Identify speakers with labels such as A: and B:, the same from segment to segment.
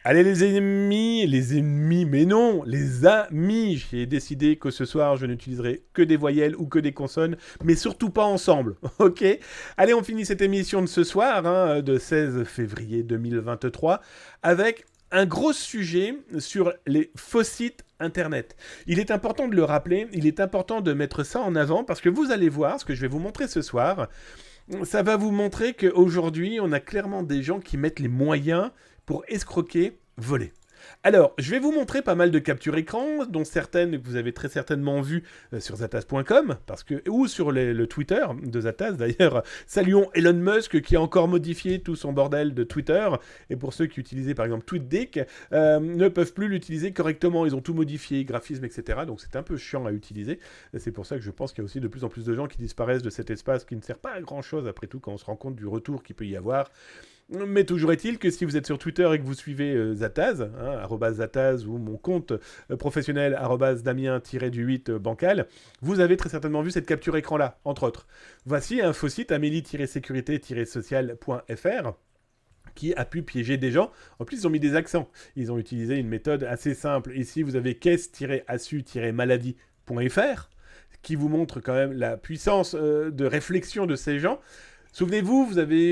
A: Allez les ennemis, mais non, les amis. J'ai décidé que ce soir, je n'utiliserai que des voyelles ou que des consonnes, mais surtout pas ensemble, ok? Allez, on finit cette émission de ce soir, de 16 février 2023, avec un gros sujet sur les faux sites Internet. Il est important de le rappeler, il est important de mettre ça en avant, parce que vous allez voir ce que je vais vous montrer ce soir. Ça va vous montrer qu'aujourd'hui, on a clairement des gens qui mettent les moyens pour escroquer, voler. Alors, je vais vous montrer pas mal de captures écran, dont certaines que vous avez très certainement vues sur Zatas.com, ou sur le Twitter de Zatas. D'ailleurs, saluons Elon Musk qui a encore modifié tout son bordel de Twitter. Et pour ceux qui utilisaient par exemple TweetDeck, ne peuvent plus l'utiliser correctement. Ils ont tout modifié, graphisme, etc. Donc c'est un peu chiant à utiliser. C'est pour ça que je pense qu'il y a aussi de plus en plus de gens qui disparaissent de cet espace qui ne sert pas à grand chose après tout quand on se rend compte du retour qu'il peut y avoir. Mais toujours est-il que si vous êtes sur Twitter et que vous suivez Zataz, @Zataz ou mon compte professionnel @Damien-du8 bancal, vous avez très certainement vu cette capture écran-là, entre autres. Voici un faux site amélie-sécurité-sociale.fr qui a pu piéger des gens. En plus, ils ont mis des accents. Ils ont utilisé une méthode assez simple. Ici, vous avez caisse-assu-maladie.fr qui vous montre quand même la puissance de réflexion de ces gens. Souvenez-vous,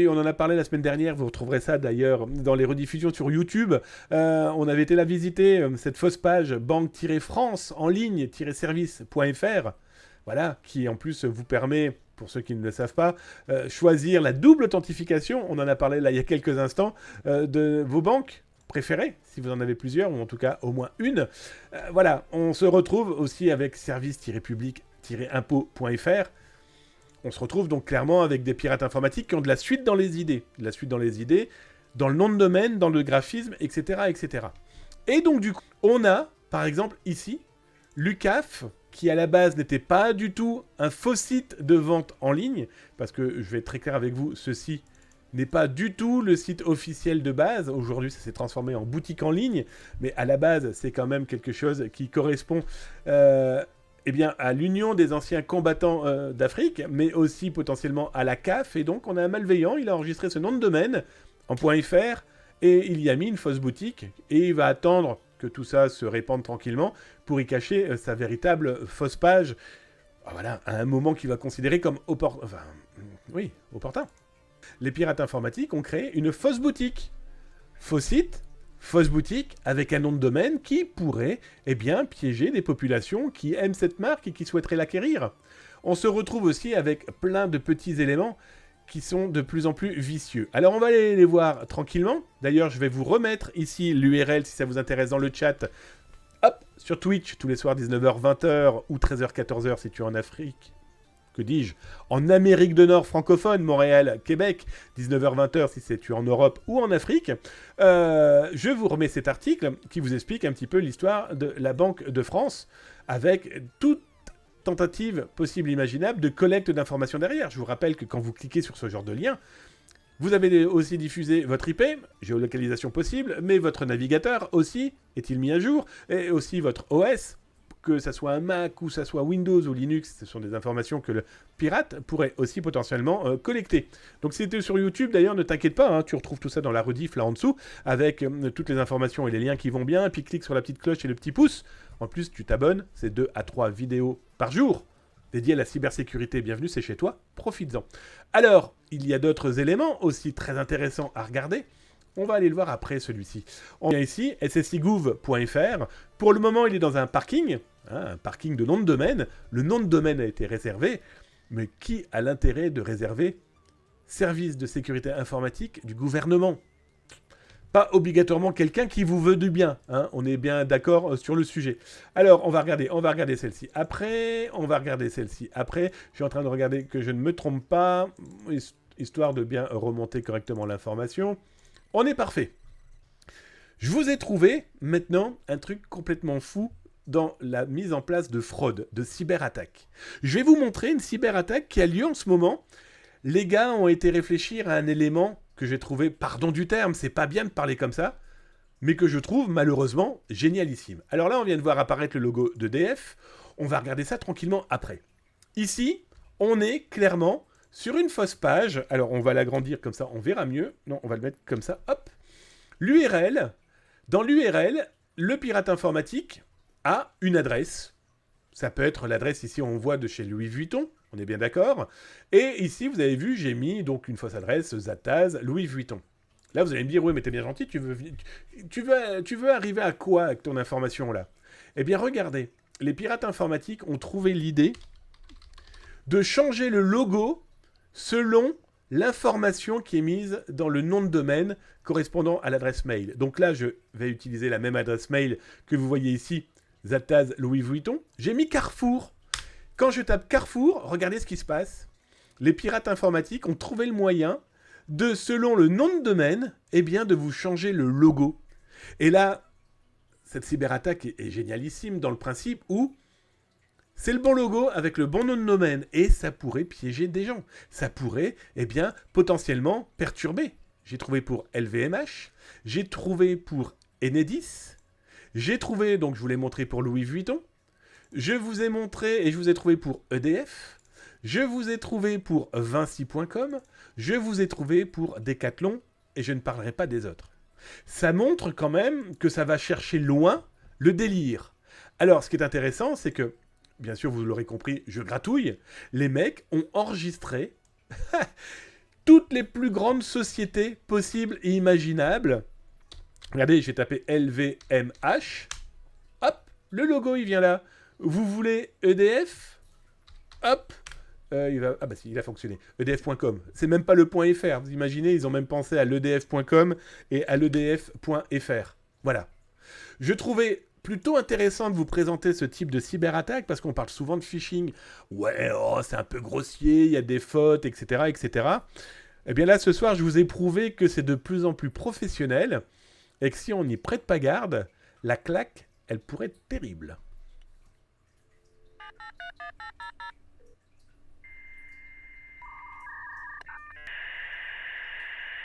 A: on en a parlé la semaine dernière, vous retrouverez ça d'ailleurs dans les rediffusions sur YouTube. On avait été la visiter, cette fausse page banque-france en ligne-service.fr, voilà, qui en plus vous permet, pour ceux qui ne le savent pas, choisir la double authentification, on en a parlé là il y a quelques instants, de vos banques préférées, si vous en avez plusieurs, ou en tout cas au moins une. Voilà, on se retrouve aussi avec service-public-impôt.fr. On se retrouve donc clairement avec des pirates informatiques qui ont de la suite dans les idées. De la suite dans les idées, dans le nom de domaine, dans le graphisme, etc. etc. Et donc du coup, on a, par exemple, ici, l'UCAF, qui à la base n'était pas du tout un faux site de vente en ligne, parce que je vais être très clair avec vous, ceci n'est pas du tout le site officiel de base. Aujourd'hui, ça s'est transformé en boutique en ligne, mais à la base, c'est quand même quelque chose qui correspond à l'Union des anciens combattants d'Afrique, mais aussi potentiellement à la CAF, et donc on a un malveillant, il a enregistré ce nom de domaine en .fr, et il y a mis une fausse boutique, et il va attendre que tout ça se répande tranquillement pour y cacher sa véritable fausse page, voilà, à un moment qu'il va considérer comme opportun. Les pirates informatiques ont créé une fausse boutique. Faux site, fausse boutique avec un nom de domaine qui pourrait piéger des populations qui aiment cette marque et qui souhaiteraient l'acquérir. On se retrouve aussi avec plein de petits éléments qui sont de plus en plus vicieux. Alors on va aller les voir tranquillement. D'ailleurs, je vais vous remettre ici l'URL si ça vous intéresse dans le chat. Hop, sur Twitch, tous les soirs 19h, 20h ou 13h, 14h si tu es en Afrique. Que dis-je, en Amérique du Nord francophone, Montréal, Québec, 19h, 20h si c'est tu en Europe ou en Afrique, je vous remets cet article qui vous explique un petit peu l'histoire de la Banque de France avec toute tentative possible imaginable de collecte d'informations derrière. Je vous rappelle que quand vous cliquez sur ce genre de lien, vous avez aussi diffusé votre IP, géolocalisation possible, mais votre navigateur aussi est-il mis à jour, et aussi votre OS, que ça soit un Mac ou ça soit Windows ou Linux, ce sont des informations que le pirate pourrait aussi potentiellement collecter. Donc si tu es sur YouTube, d'ailleurs, ne t'inquiète pas, tu retrouves tout ça dans la rediff là en dessous, avec toutes les informations et les liens qui vont bien, puis clique sur la petite cloche et le petit pouce. En plus, tu t'abonnes, c'est 2 à 3 vidéos par jour dédiées à la cybersécurité. Bienvenue, c'est chez toi, profites-en. Alors, il y a d'autres éléments aussi très intéressants à regarder. On va aller le voir après celui-ci. On vient ici, ssigouv.fr. Pour le moment, il est dans un parking de nom de domaine. Le nom de domaine a été réservé, mais qui a l'intérêt de réserver service de sécurité informatique du gouvernement ? Pas obligatoirement quelqu'un qui vous veut du bien. On est bien d'accord sur le sujet. Alors, on va regarder celle-ci après. Je suis en train de regarder que je ne me trompe pas, histoire de bien remonter correctement l'information. On est parfait. Je vous ai trouvé maintenant un truc complètement fou dans la mise en place de fraude, de cyberattaque. Je vais vous montrer une cyberattaque qui a lieu en ce moment. Les gars ont été réfléchir à un élément que j'ai trouvé, pardon du terme, c'est pas bien de parler comme ça, mais que je trouve malheureusement génialissime. Alors là, on vient de voir apparaître le logo d'EDF. On va regarder ça tranquillement après. Ici, on est clairement sur une fausse page. Alors, on va l'agrandir comme ça, on verra mieux. Non, on va le mettre comme ça, hop. L'URL Dans l'URL, le pirate informatique a une adresse. Ça peut être l'adresse ici, on voit de chez Louis Vuitton, on est bien d'accord. Et ici, vous avez vu, j'ai mis donc une fausse adresse, Zataz, Louis Vuitton. Là, vous allez me dire, oui, mais t'es bien gentil, tu veux arriver à quoi avec ton information là? Eh bien, regardez, les pirates informatiques ont trouvé l'idée de changer le logo selon l'information qui est mise dans le nom de domaine correspondant à l'adresse mail. Donc là, je vais utiliser la même adresse mail que vous voyez ici, Zataz Louis Vuitton. J'ai mis Carrefour. Quand je tape Carrefour, regardez ce qui se passe. Les pirates informatiques ont trouvé le moyen de, selon le nom de domaine, eh bien, de vous changer le logo. Et là, cette cyberattaque est génialissime dans le principe où c'est le bon logo avec le bon nom de domaine et ça pourrait piéger des gens. Ça pourrait, eh bien, potentiellement perturber. J'ai trouvé pour LVMH, j'ai trouvé pour Enedis, j'ai trouvé, donc je vous l'ai montré pour Louis Vuitton, je vous ai montré et je vous ai trouvé pour EDF, je vous ai trouvé pour Vinci.com, je vous ai trouvé pour Decathlon et je ne parlerai pas des autres. Ça montre quand même que ça va chercher loin le délire. Alors, ce qui est intéressant, c'est que, bien sûr, vous l'aurez compris, je gratouille, les mecs ont enregistré toutes les plus grandes sociétés possibles et imaginables. Regardez, j'ai tapé LVMH. Hop, le logo, il vient là. Vous voulez EDF? Hop. Ah bah si, il a fonctionné. EDF.com. C'est même pas le .fr. Vous imaginez, ils ont même pensé à l'EDF.com et à l'EDF.fr. Voilà. Je trouvais plutôt intéressant de vous présenter ce type de cyberattaque parce qu'on parle souvent de phishing. Ouais, oh, c'est un peu grossier, il y a des fautes, etc., etc. Eh bien là, ce soir, je vous ai prouvé que c'est de plus en plus professionnel et que si on n'y prête pas garde, la claque, elle pourrait être terrible.